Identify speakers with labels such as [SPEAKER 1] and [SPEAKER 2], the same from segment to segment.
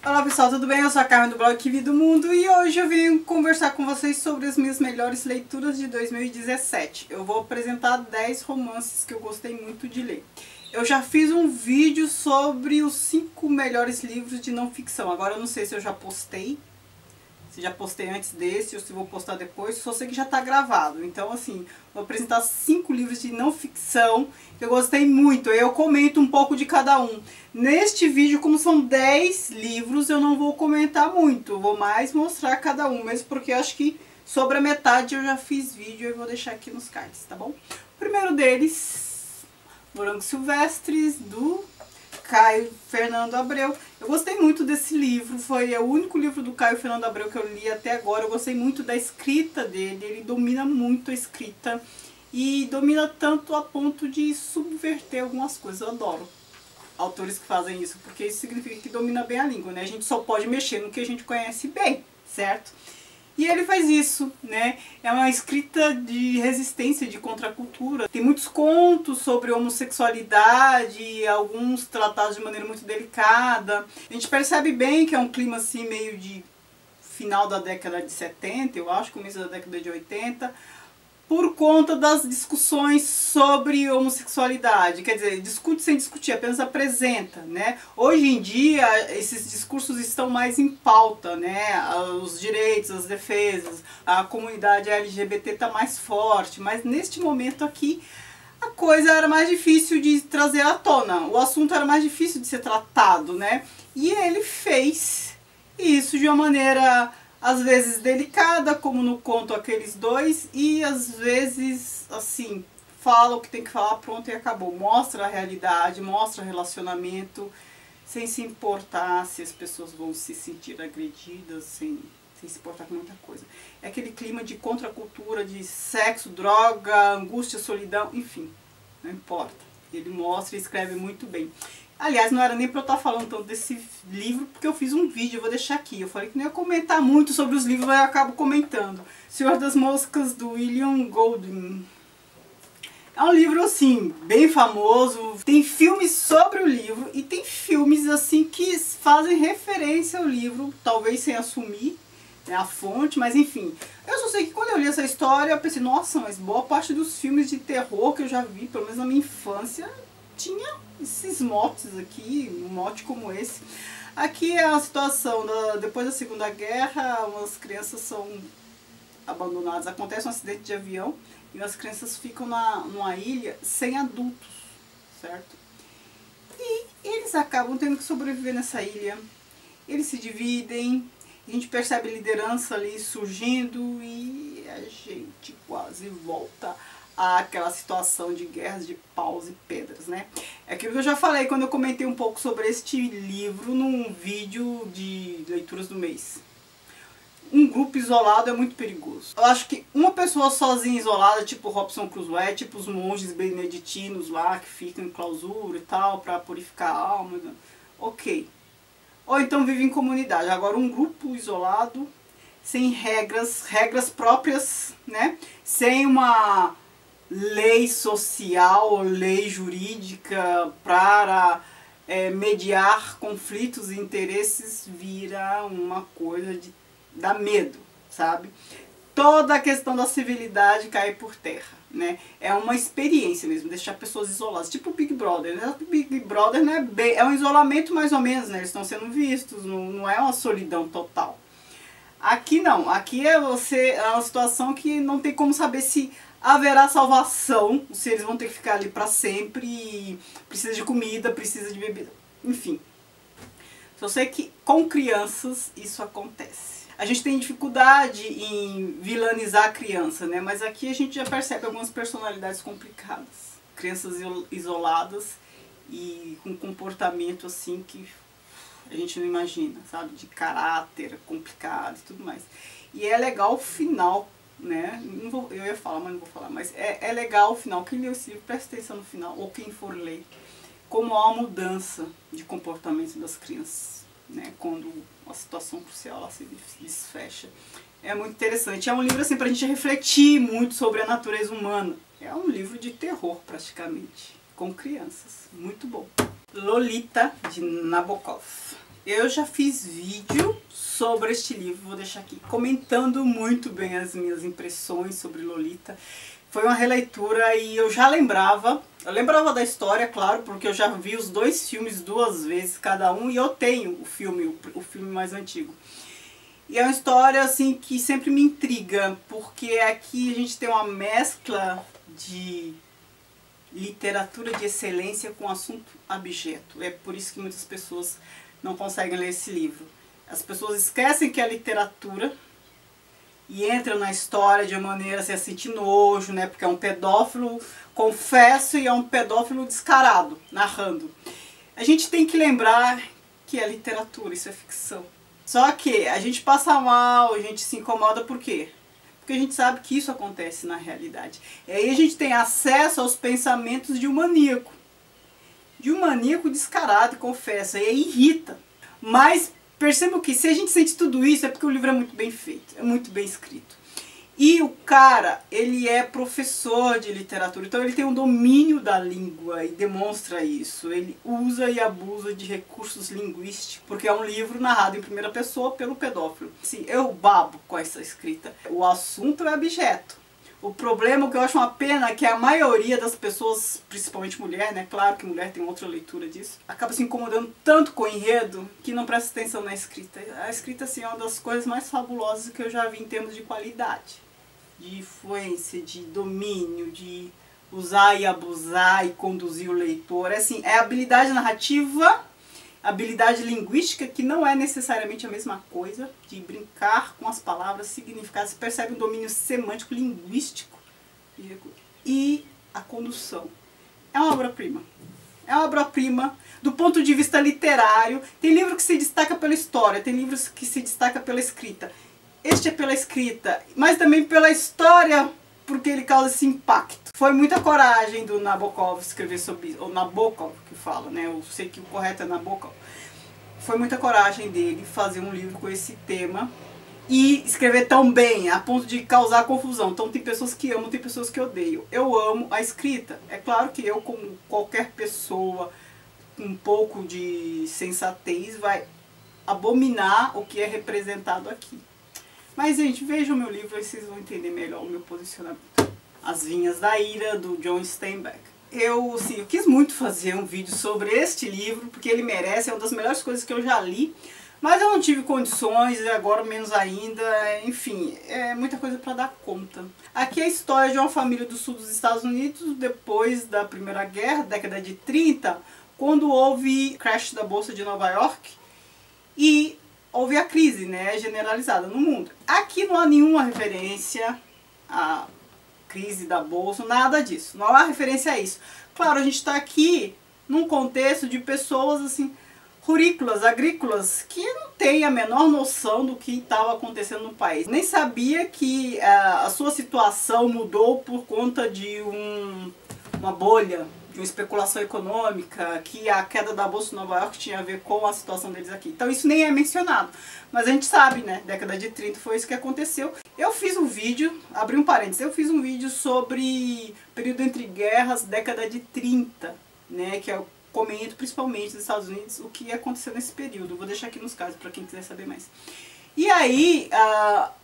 [SPEAKER 1] Olá pessoal, tudo bem? Eu sou a Carmen do blog Que Vi do Mundo e hoje eu vim conversar com vocês sobre as minhas melhores leituras de 2017. Eu vou apresentar 10 romances que eu gostei muito de ler. Eu já fiz um vídeo sobre os 5 melhores livros de não ficção. Agora eu não sei se eu já postei, se já postei antes desse ou se vou postar depois, só sei que já está gravado. Então assim, vou apresentar 5 livros de não ficção que eu gostei muito. Eu comento um pouco de cada um. Neste vídeo, como são 10 livros, eu não vou comentar muito. Eu vou mais mostrar cada um, mesmo porque eu acho que sobre a metade eu já fiz vídeo e vou deixar aqui nos cards, tá bom? O primeiro deles, Morangos Silvestres, do Caio Fernando Abreu. Eu gostei muito desse livro, foi o único livro do Caio Fernando Abreu que eu li até agora. Eu gostei muito da escrita dele, ele domina muito a escrita e domina tanto a ponto de subverter algumas coisas. Eu adoro autores que fazem isso, porque isso significa que domina bem a língua, né? A gente só pode mexer no que a gente conhece bem, certo? E ele faz isso, né? É uma escrita de resistência, de contracultura. Tem muitos contos sobre homossexualidade, alguns tratados de maneira muito delicada. A gente percebe bem que é um clima assim meio de final da década de 70, eu acho, começo da década de 80, por conta das discussões sobre homossexualidade. Quer dizer, discute sem discutir, apenas apresenta, né? Hoje em dia, esses discursos estão mais em pauta, né? Os direitos, as defesas, a comunidade LGBT está mais forte, mas neste momento aqui, a coisa era mais difícil de trazer à tona, o assunto era mais difícil de ser tratado, né? E ele fez isso de uma maneira às vezes delicada, como no conto Aqueles Dois, e às vezes, assim, fala o que tem que falar, pronto e acabou. Mostra a realidade, mostra o relacionamento, sem se importar se as pessoas vão se sentir agredidas, sem se importar com muita coisa. É aquele clima de contracultura, de sexo, droga, angústia, solidão, enfim, não importa. Ele mostra e escreve muito bem. Aliás, não era nem pra eu estar falando tanto desse livro, porque eu fiz um vídeo, eu vou deixar aqui. Eu falei que não ia comentar muito sobre os livros, mas eu acabo comentando. Senhor das Moscas, do William Golding. É um livro, assim, bem famoso. Tem filmes sobre o livro e tem filmes, assim, que fazem referência ao livro, talvez sem assumir, né, a fonte, mas enfim. Eu só sei que quando eu li essa história, eu pensei, nossa, mas boa parte dos filmes de terror que eu já vi, pelo menos na minha infância, tinha esses motes aqui, um mote como esse. Aqui é a situação, depois da Segunda Guerra, umas crianças são abandonadas, acontece um acidente de avião e as crianças ficam numa ilha sem adultos, certo? E eles acabam tendo que sobreviver nessa ilha, eles se dividem, a gente percebe liderança ali surgindo e a gente quase volta àquela situação de guerras de paus e pedras, né? É aquilo que eu já falei quando eu comentei um pouco sobre este livro num vídeo de leituras do mês. Um grupo isolado é muito perigoso. Eu acho que uma pessoa sozinha, isolada, tipo Robinson Crusoe, tipo os monges beneditinos lá que ficam em clausura e tal, para purificar a alma, ok. Ou então vive em comunidade. Agora um grupo isolado, sem regras próprias, né? Sem uma lei social, lei jurídica para mediar conflitos e interesses, vira uma coisa de dar medo, sabe? Toda a questão da civilidade cai por terra, né? É uma experiência mesmo, deixar pessoas isoladas, tipo o Big Brother, né? O Big Brother, né, é um isolamento mais ou menos, né? Eles estão sendo vistos, não é uma solidão total. Aqui não, aqui é uma situação que não tem como saber se haverá salvação, se eles vão ter que ficar ali para sempre, precisa de comida, precisa de bebida, enfim. Só sei que com crianças isso acontece. A gente tem dificuldade em vilanizar a criança, né? Mas aqui a gente já percebe algumas personalidades complicadas. Crianças isoladas e com comportamento assim que a gente não imagina, sabe? De caráter complicado e tudo mais. E é legal o final, né? Eu ia falar, mas não vou falar. Mas é legal o final. Quem leu esse livro, presta atenção no final. Ou quem for ler. Como há uma mudança de comportamento das crianças, né? Quando a situação crucial ela se desfecha. É muito interessante. É um livro assim pra gente refletir muito sobre a natureza humana. É um livro de terror praticamente, com crianças. Muito bom. Lolita, de Nabokov. Eu já fiz vídeo sobre este livro, vou deixar aqui comentando muito bem as minhas impressões sobre Lolita. Foi uma releitura e eu já lembrava, da história, claro, porque eu já vi os dois filmes 2 vezes cada um e eu tenho o filme mais antigo. E é uma história assim que sempre me intriga, porque aqui a gente tem uma mescla de literatura de excelência com assunto abjeto. É por isso que muitas pessoas não conseguem ler esse livro. As pessoas esquecem que é literatura e entram na história de uma maneira assim, a sentir nojo, né? Porque é um pedófilo, confesso, e é um pedófilo descarado, narrando. A gente tem que lembrar que é literatura, isso é ficção. Só que a gente passa mal, a gente se incomoda por quê? Porque a gente sabe que isso acontece na realidade. E aí a gente tem acesso aos pensamentos de um maníaco. De um maníaco descarado, confessa, e aí irrita. Mas percebam que se a gente sente tudo isso é porque o livro é muito bem feito, é muito bem escrito. E o cara, ele é professor de literatura, então ele tem um domínio da língua e demonstra isso. Ele usa e abusa de recursos linguísticos, porque é um livro narrado em primeira pessoa pelo pedófilo. Assim, eu babo com essa escrita. O assunto é abjeto. O problema, que eu acho uma pena, é que a maioria das pessoas, principalmente mulher, né? Claro que mulher tem outra leitura disso, acaba se incomodando tanto com o enredo que não presta atenção na escrita. A escrita, assim, é uma das coisas mais fabulosas que eu já vi em termos de qualidade, de influência, de domínio, de usar e abusar e conduzir o leitor. Assim, é habilidade narrativa, habilidade linguística, que não é necessariamente a mesma coisa, de brincar com as palavras, significar, se percebe um domínio semântico, linguístico, e a condução. É uma obra-prima. É uma obra-prima do ponto de vista literário. Tem livro que se destaca pela história, tem livros que se destaca pela escrita. Este é pela escrita, mas também pela história, porque ele causa esse impacto. Foi muita coragem do Nabokov escrever sobre isso, ou Nabokov que fala, né? Eu sei que o correto é Nabokov. Foi muita coragem dele fazer um livro com esse tema e escrever tão bem, a ponto de causar confusão. Então tem pessoas que amam, tem pessoas que odeiam. Eu amo a escrita. É claro que eu, como qualquer pessoa com um pouco de sensatez, vai abominar o que é representado aqui. Mas, gente, vejam o meu livro e vocês vão entender melhor o meu posicionamento. As Vinhas da Ira, do John Steinbeck. Eu quis muito fazer um vídeo sobre este livro, porque ele merece, é uma das melhores coisas que eu já li. Mas eu não tive condições, e agora menos ainda, enfim, é muita coisa para dar conta. Aqui é a história de uma família do sul dos Estados Unidos, depois da Primeira Guerra, década de 30, quando houve crash da Bolsa de Nova York, e houve a crise, né, generalizada no mundo. Aqui não há nenhuma referência à crise da bolsa, nada disso. Não há referência a isso. Claro, a gente está aqui num contexto de pessoas assim, rurícolas, agrícolas, que não têm a menor noção do que estava acontecendo no país. Nem sabia que a sua situação mudou por conta de uma bolha, de uma especulação econômica, que a queda da Bolsa de Nova York tinha a ver com a situação deles aqui. Então isso nem é mencionado. Mas a gente sabe, né? Década de 30 foi isso que aconteceu. Eu fiz um vídeo, abri um parênteses, eu fiz um vídeo sobre período entre guerras, década de 30, né? Que eu comento principalmente nos Estados Unidos o que aconteceu nesse período. Vou deixar aqui nos cards para quem quiser saber mais. E aí,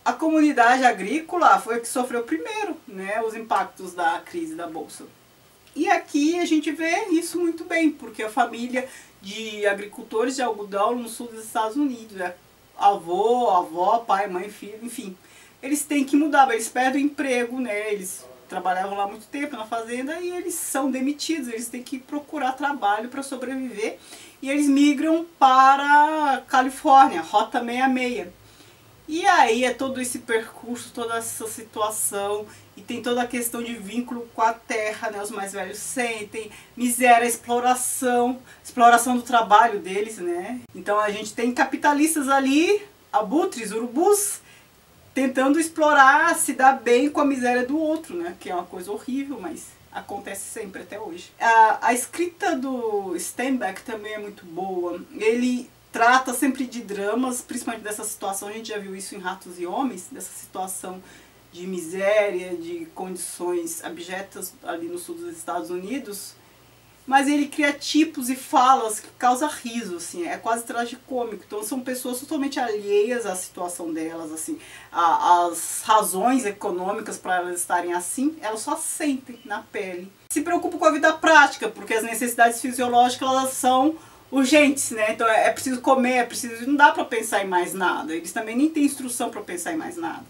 [SPEAKER 1] a comunidade agrícola foi a que sofreu primeiro, né? Os impactos da crise da Bolsa. E aqui a gente vê isso muito bem, porque a família de agricultores de algodão no sul dos Estados Unidos, avô, avó, pai, mãe, filho, enfim, eles têm que mudar, eles perdem o emprego, né? Eles trabalhavam lá muito tempo na fazenda e eles são demitidos, eles têm que procurar trabalho para sobreviver e eles migram para a Califórnia, Rota 66. E aí é todo esse percurso, toda essa situação, e tem toda a questão de vínculo com a terra, né? Os mais velhos sentem, miséria, exploração do trabalho deles, né? Então a gente tem capitalistas ali, abutres, urubus, tentando explorar, se dar bem com a miséria do outro, né? Que é uma coisa horrível, mas acontece sempre até hoje. A escrita do Steinbeck também é muito boa. Ele trata sempre de dramas, principalmente dessa situação, a gente já viu isso em Ratos e Homens, dessa situação de miséria, de condições abjetas ali no sul dos Estados Unidos. mas ele cria tipos e falas que causam riso, assim, é quase tragicômico. Então são pessoas totalmente alheias à situação delas, assim, as razões econômicas para elas estarem assim, elas só sentem na pele. Se preocupam com a vida prática, porque as necessidades fisiológicas elas são urgentes, né? Então é preciso comer, é preciso, não dá para pensar em mais nada. Eles também nem têm instrução para pensar em mais nada.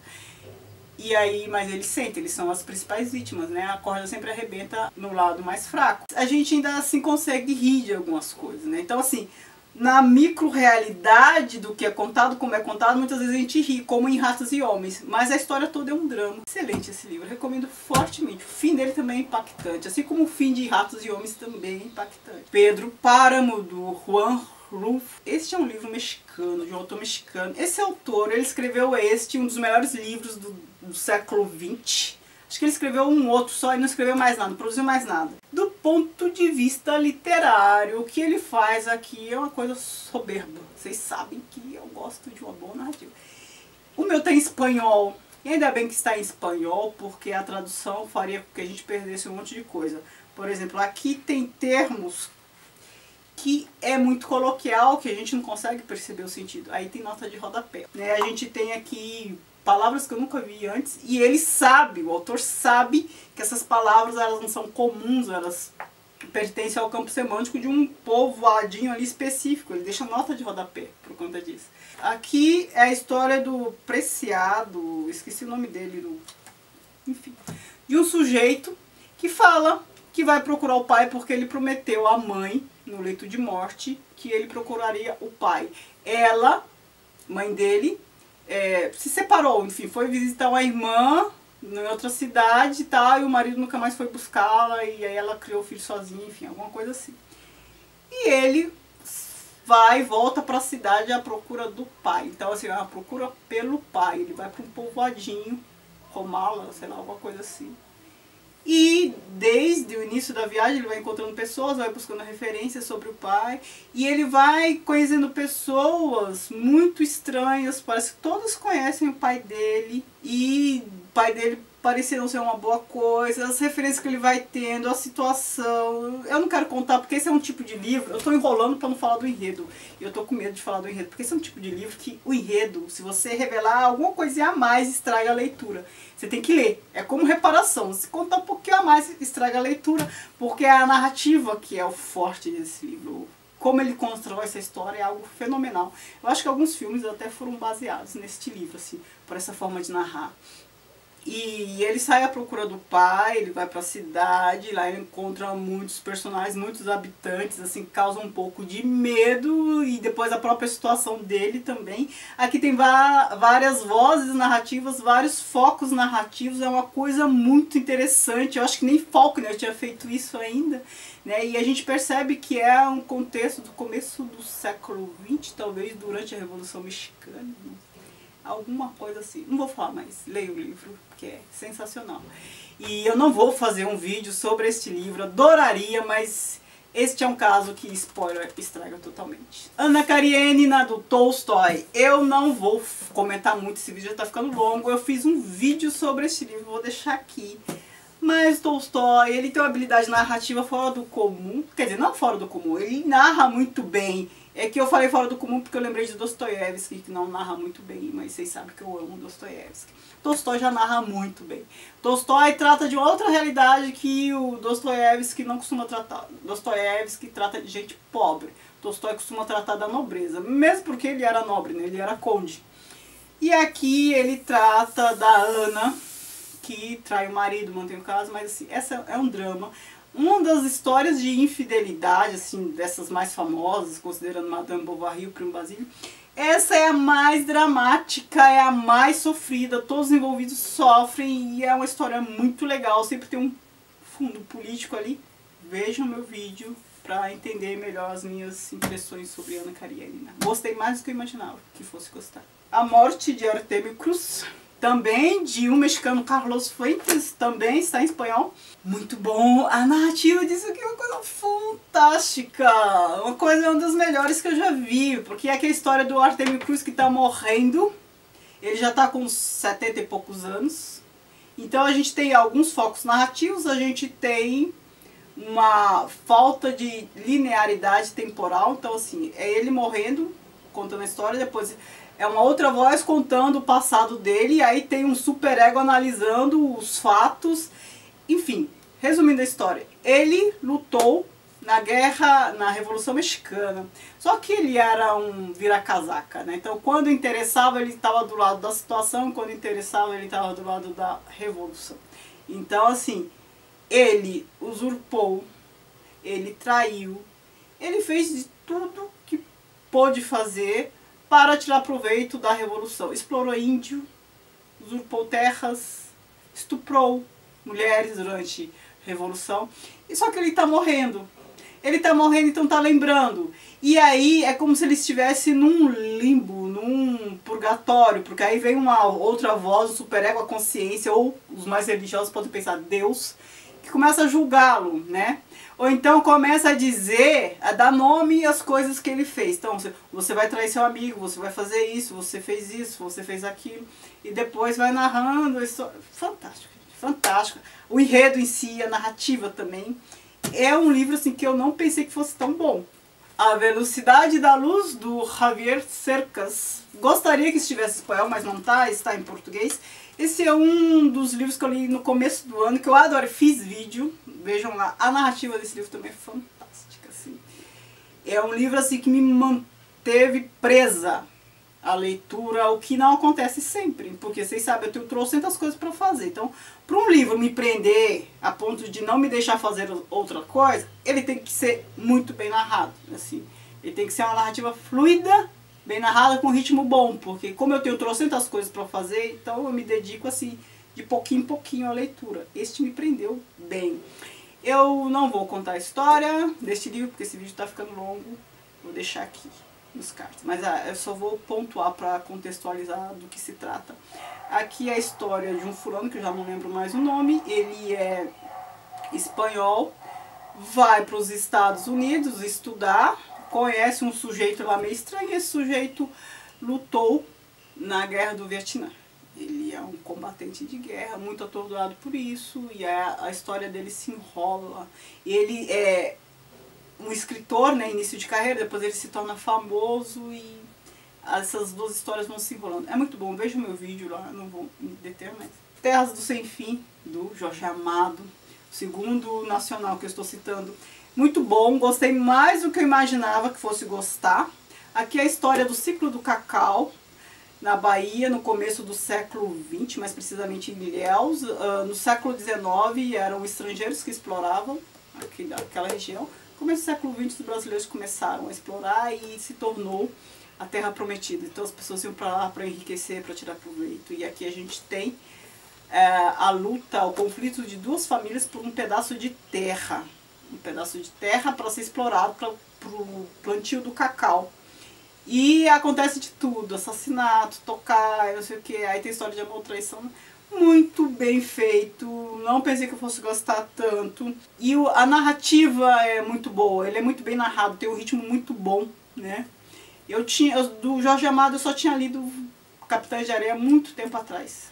[SPEAKER 1] E aí, mas eles sentem, eles são as principais vítimas, né? A corda sempre arrebenta no lado mais fraco. A gente ainda assim consegue rir de algumas coisas, né? Então assim, na micro-realidade do que é contado, como é contado, muitas vezes a gente ri, como em Ratos e Homens. Mas a história toda é um drama. Excelente esse livro, eu recomendo fortemente. O fim dele também é impactante, assim como o fim de Ratos e Homens também é impactante. Pedro Páramo, do Juan Rulfo. Este é um livro mexicano, de um autor mexicano. Esse autor, ele escreveu um dos melhores livros do século XX. Acho que ele escreveu um outro só e não escreveu mais nada, não produziu mais nada. Do ponto de vista literário, o que ele faz aqui é uma coisa soberba. Vocês sabem que eu gosto de uma boa narrativa. O meu tá em espanhol, e ainda bem que está em espanhol, porque a tradução faria com que a gente perdesse um monte de coisa. Por exemplo, aqui tem termos que é muito coloquial, que a gente não consegue perceber o sentido. Aí tem nota de rodapé, né? A gente tem aqui palavras que eu nunca vi antes, e ele sabe, o autor sabe que essas palavras elas não são comuns, elas pertencem ao campo semântico de um povoadinho ali específico, ele deixa nota de rodapé por conta disso. Aqui é a história do Preciado, esqueci o nome dele, enfim, de um sujeito que fala que vai procurar o pai porque ele prometeu à mãe, no leito de morte, que ele procuraria o pai. Ela, mãe dele, se separou, enfim, foi visitar uma irmã em outra cidade e tal, e o marido nunca mais foi buscá-la, e aí ela criou o filho sozinha, enfim, alguma coisa assim. E ele vai e volta para a cidade à procura do pai. Então, assim, a procura pelo pai. Ele vai para um povoadinho, Romala, sei lá, alguma coisa assim. E desde o início da viagem ele vai encontrando pessoas, vai buscando referências sobre o pai. E ele vai conhecendo pessoas muito estranhas, parece que todos conhecem o pai dele. E o pai dele parecia não ser uma boa coisa, as referências que ele vai tendo, a situação. Eu não quero contar porque esse é um tipo de livro, eu estou enrolando para não falar do enredo. E eu estou com medo de falar do enredo, porque esse é um tipo de livro que o enredo, se você revelar alguma coisinha a mais, estraga a leitura. Você tem que ler, é como reparação, se contar um pouquinho a mais, estraga a leitura, porque é a narrativa que é o forte desse livro. Como ele constrói essa história é algo fenomenal. Eu acho que alguns filmes até foram baseados neste livro, assim, por essa forma de narrar. E ele sai à procura do pai, ele vai para a cidade, lá ele encontra muitos personagens, muitos habitantes, assim, causa um pouco de medo, e depois a própria situação dele também. Aqui tem várias vozes narrativas, vários focos narrativos, é uma coisa muito interessante. Eu acho que nem Faulkner tinha feito isso ainda, né? E a gente percebe que é um contexto do começo do século XX, talvez durante a Revolução Mexicana, alguma coisa assim. Não vou falar mais, leia o livro, que é sensacional. E eu não vou fazer um vídeo sobre este livro, adoraria, mas este é um caso que, spoiler, estraga totalmente. Ana Karenina, do Tolstói. Eu não vou comentar muito, esse vídeo já tá ficando longo. Eu fiz um vídeo sobre este livro, vou deixar aqui. Mas Tolstói, ele tem uma habilidade narrativa fora do comum. Quer dizer, não fora do comum, ele narra muito bem. É que eu falei fora do comum porque eu lembrei de Dostoiévski, que não narra muito bem, mas vocês sabem que eu amo Dostoiévski. Tolstói já narra muito bem. Tolstói trata de outra realidade que o Dostoiévski não costuma tratar. Dostoiévski trata de gente pobre. Tolstói costuma tratar da nobreza, mesmo porque ele era nobre, né? Ele era conde. E aqui ele trata da Ana, que trai o marido, mantém o caso, mas assim, essa é um drama. Uma das histórias de infidelidade, assim, dessas mais famosas, considerando Madame Bovary e o Primo Basílio, essa é a mais dramática, é a mais sofrida, todos os envolvidos sofrem e é uma história muito legal, sempre tem um fundo político ali. Vejam meu vídeo para entender melhor as minhas impressões sobre Ana Karenina. Gostei mais do que eu imaginava que fosse gostar. A Morte de Artemio Cruz, também de um mexicano, Carlos Fuentes, também está em espanhol. Muito bom, a narrativa disso aqui é uma coisa fantástica, uma das melhores que eu já vi, porque é aquela história do Artemio Cruz que está morrendo, ele já está com uns 70 e poucos anos, então a gente tem alguns focos narrativos, a gente tem uma falta de linearidade temporal. Então assim, é ele morrendo, contando a história, depois é uma outra voz contando o passado dele, e aí tem um superego analisando os fatos. Enfim, resumindo a história, ele lutou na guerra, na Revolução Mexicana, só que ele era um vira-casaca, né? Então quando interessava ele estava do lado da situação, quando interessava ele estava do lado da revolução. Então assim, ele usurpou, ele traiu, ele fez de tudo que pôde fazer para tirar proveito da revolução. Explorou índio, usurpou terras, estuprou mulheres durante a revolução. E só que ele está morrendo. Ele está morrendo, então está lembrando. E aí é como se ele estivesse num limbo, num purgatório, porque aí vem uma outra voz, o superego, a consciência, ou os mais religiosos podem pensar Deus, que começa a julgá-lo, né? Ou então começa a dizer, a dar nome às coisas que ele fez. Então, você vai trair seu amigo, você vai fazer isso, você fez aquilo. E depois vai narrando a história. Fantástico, fantástico. O enredo em si, a narrativa também. É um livro assim que eu não pensei que fosse tão bom. A Velocidade da Luz, do Javier Cercas. Gostaria que estivesse em espanhol, mas não está, está em português. Esse é um dos livros que eu li no começo do ano, que eu adoro, fiz vídeo, vejam lá, a narrativa desse livro também é fantástica, assim. É um livro assim que me manteve presa à leitura, o que não acontece sempre, porque vocês sabem, eu tenho trocentas coisas para fazer. Então, para um livro me prender a ponto de não me deixar fazer outra coisa, ele tem que ser muito bem narrado, assim. Ele tem que ser uma narrativa fluida, bem narrada, com ritmo bom, porque como eu tenho trocentas coisas para fazer, então eu me dedico assim, de pouquinho em pouquinho à leitura. Este me prendeu bem. Eu não vou contar a história deste livro, porque esse vídeo está ficando longo, vou deixar aqui nos cards, mas eu só vou pontuar para contextualizar do que se trata. Aqui é a história de um fulano, que eu já não lembro mais o nome, ele é espanhol, vai para os Estados Unidos estudar, conhece um sujeito lá meio estranho, e esse sujeito lutou na guerra do Vietnã. Ele é um combatente de guerra, muito atordoado por isso, e a história dele se enrola. Ele é um escritor, né, início de carreira, depois ele se torna famoso e essas duas histórias vão se enrolando. É muito bom, veja o meu vídeo lá, não vou me deter mais. Terras do Sem Fim, do Jorge Amado, o segundo nacional que eu estou citando. Muito bom, gostei mais do que eu imaginava que fosse gostar. Aqui é a história do ciclo do cacau, na Bahia, no começo do século XX, mais precisamente em Ilhéus. No século XIX eram estrangeiros que exploravam aquela região. No começo do século XX os brasileiros começaram a explorar e se tornou a terra prometida. Então as pessoas iam para lá para enriquecer, para tirar proveito. E aqui a gente tem a luta, o conflito de duas famílias por um pedaço de terra. Um pedaço de terra para ser explorado para o plantio do cacau. E acontece de tudo, assassinato, tocar, não sei o que, aí tem história de amor, traição, muito bem feito, não pensei que eu fosse gostar tanto. E a narrativa é muito boa, ele é muito bem narrado, tem um ritmo muito bom, né? Do Jorge Amado eu só tinha lido Capitães de Areia muito tempo atrás.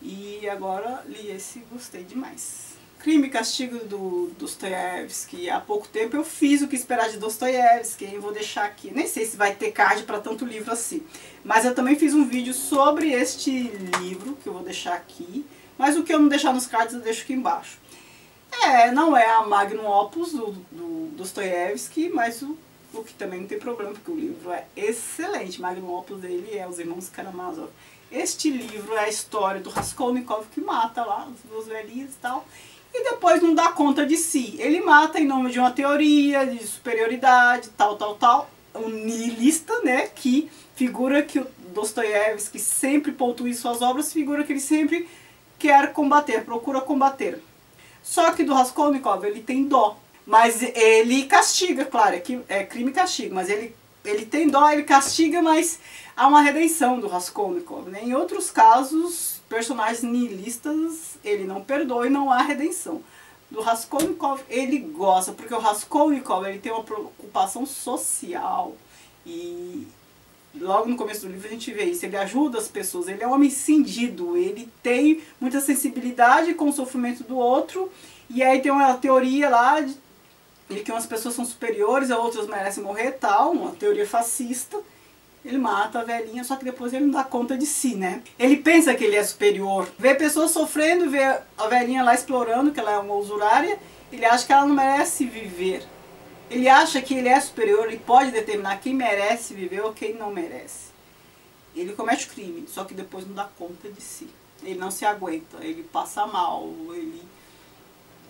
[SPEAKER 1] E agora li esse e gostei demais. Crime e Castigo, do Dostoiévski. Há pouco tempo eu fiz o que esperar de Dostoiévski, eu vou deixar aqui. Nem sei se vai ter card para tanto livro assim. Mas eu também fiz um vídeo sobre este livro, que eu vou deixar aqui. Mas o que eu não deixar nos cards eu deixo aqui embaixo. Não é a Magnum Opus do Dostoiévski, mas o que também não tem problema, porque o livro é excelente. Magnum Opus dele é Os Irmãos Karamazov. Este livro é a história do Raskolnikov, que mata lá as duas velhinhas e tal. E depois não dá conta de si. Ele mata em nome de uma teoria de superioridade, tal. Um nihilista, né, que figura que o Dostoiévski sempre pontua em suas obras, figura que ele sempre quer combater, procura combater. Só que do Raskolnikov ele tem dó. Mas ele castiga, claro, é crime e castigo, mas ele tem dó, ele castiga, mas há uma redenção do Raskolnikov, né? Em outros casos, personagens nihilistas, ele não perdoa e não há redenção. Do Raskolnikov, ele gosta, porque o Raskolnikov ele tem uma preocupação social. E logo no começo do livro a gente vê isso, ele ajuda as pessoas, ele é um homem cindido, ele tem muita sensibilidade com o sofrimento do outro E aí tem uma teoria lá de que umas pessoas são superiores, outras merecem morrer e tal, uma teoria fascista. Ele mata a velhinha, só que depois ele não dá conta de si, né? Ele pensa que ele é superior. Vê pessoas sofrendo, vê a velhinha lá explorando, que ela é uma usurária, ele acha que ela não merece viver. Ele acha que ele é superior e pode determinar quem merece viver ou quem não merece. Ele comete o crime, só que depois não dá conta de si. Ele não se aguenta, ele passa mal, ele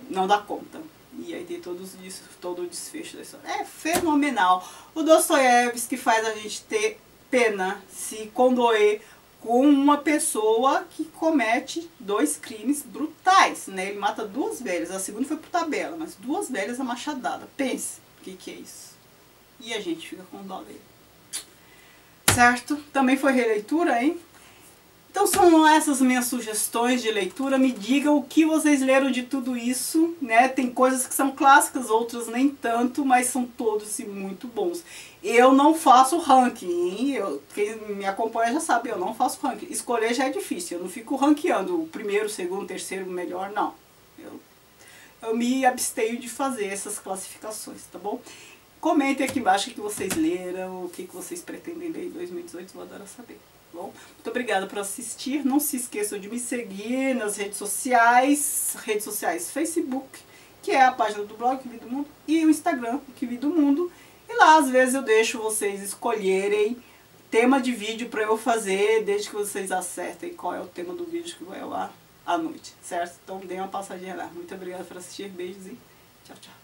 [SPEAKER 1] não dá conta. E aí tem todo o desfecho da história. É fenomenal. O Dostoiévski faz a gente ter pena, se condoer com uma pessoa que comete 2 crimes brutais, né? Ele mata 2 velhas, a segunda foi por tabela, mas 2 velhas a machadada. Pense, o que é isso? E a gente fica com dó dele. Certo? Também foi releitura, hein? Então são essas minhas sugestões de leitura. Me digam o que vocês leram de tudo isso, né? Tem coisas que são clássicas, outras nem tanto, mas são todos muito bons. Eu não faço ranking, hein? Quem me acompanha já sabe, eu não faço ranking. Escolher já é difícil, eu não fico ranqueando o primeiro, o segundo, o terceiro, o melhor, não. Eu me abstenho de fazer essas classificações, tá bom? Comentem aqui embaixo o que vocês leram, o que vocês pretendem ler em 2018, vou adorar saber. Bom, muito obrigada por assistir. Não se esqueçam de me seguir nas redes sociais Facebook, que é a página do blog Que Vi do Mundo, e o Instagram, Que Vi do Mundo. E lá às vezes eu deixo vocês escolherem tema de vídeo para eu fazer, desde que vocês acertem qual é o tema do vídeo que vai ao ar à noite, certo? Então dê uma passadinha lá. Muito obrigada por assistir, beijos e tchau, tchau.